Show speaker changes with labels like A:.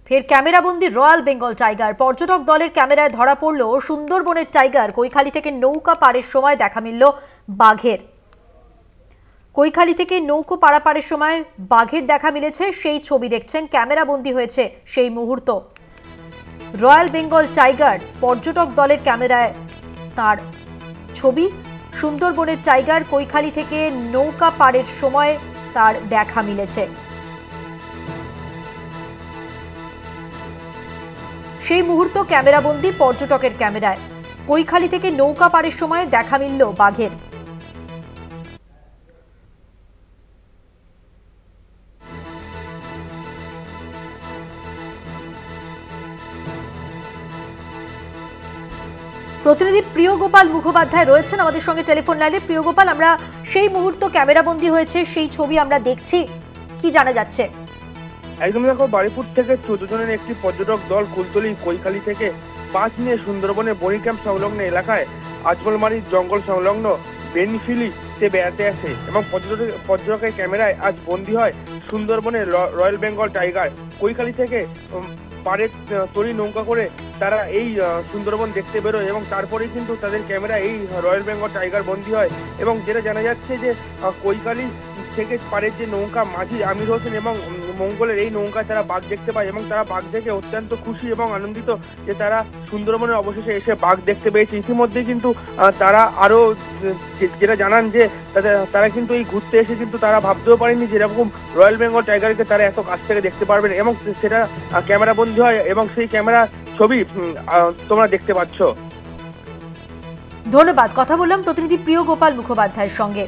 A: ফের ক্যামেরাবন্দি royal Bengal tiger. পর্যটক দলের ক্যামেরায় ধরা পড়ল সুন্দরবনের টাইগার। কৈখালী থেকে নৌকা পাড়ের সময় দেখা মিলল বাঘের। কৈখালী থেকে নৌকো পারাপারের সময় বাঘের দেখা মিলেছে, সেই ছবি দেখছেন। ক্যামেরাবন্দি হয়েছে সেই মুহূর্ত। রয়্যাল বেঙ্গল টাইগার, পর্যটক দলের ক্যামেরায় তার ছবি। সুন্দরবনের টাইগার কৈখালী থেকে নৌকা পাড়ের সময় তার দেখা মিলেছে। সেই মুহূর্ত ক্যামেরাবন্দি পর্যটকের ক্যামেরায়। কৈখালী থেকে নৌকা পাড়ের সময় দেখা মিলল বাঘের। প্রতিনিধি প্রিয়গোপাল মুখোপাধ্যায় রয়েছেন আমাদের সঙ্গে টেলিফোন লাইনে। প্রিয়গোপাল, আমরা সেই মুহূর্ত ক্যামেরাবন্দি হয়েছে সেই ছবি আমরা দেখছি, কি জানা যাচ্ছে?
B: একদম দেখো, বারুইপুর থেকে 14 জনের একটি পর্যটক দল কুলতলি কৈখালী থেকে বাস নিয়ে সুন্দরবনের বনি ক্যাম্প সংলগ্ন এলাকায় আজমলমারির জঙ্গল সংলগ্ন বেনিফিলিতে বেড়াতে আসে এবং পর্যটকের ক্যামেরায় আজ বন্দী হয় সুন্দরবনের রয়্যাল বেঙ্গল টাইগার। কৈখালী থেকে পাড়ের তরি নৌকা করে তারা এই সুন্দরবন দেখতে বেরোয় এবং তারপরেই কিন্তু তাদের ক্যামেরা এই রয়্যাল বেঙ্গল টাইগার বন্দী হয়। এবং যেটা জানা যাচ্ছে যে কৈখালী থেকে পাড়ের যে নৌকা মাঝি আমির হোসেন এবং মঙ্গলের এই নৌকায় তারা বাঘ দেখতে পায় এবং তারা বাঘ দেখে অত্যন্ত খুশি এবং আনন্দিত যে তারা সুন্দরবনের অবশেষে এসে বাঘ দেখতে পেয়েছে। ইতিমধ্যে কিন্তু তারা আরও যেটা জানান যে তারা কিন্তু এই ঘুরতে এসে কিন্তু তারা ভাবতেও পারেনি যে এরকম রয়্যাল বেঙ্গল টাইগারকে তারা এত কাছ থেকে দেখতে পারবেন এবং সেটা ক্যামেরা বন্দী হয় এবং সেই ক্যামেরা ছবি তোমরা দেখতে পাচ্ছ।
A: ধন্যবাদ। কথা বললাম প্রতিনিধি প্রিয়গোপাল মুখোপাধ্যায়ের সঙ্গে।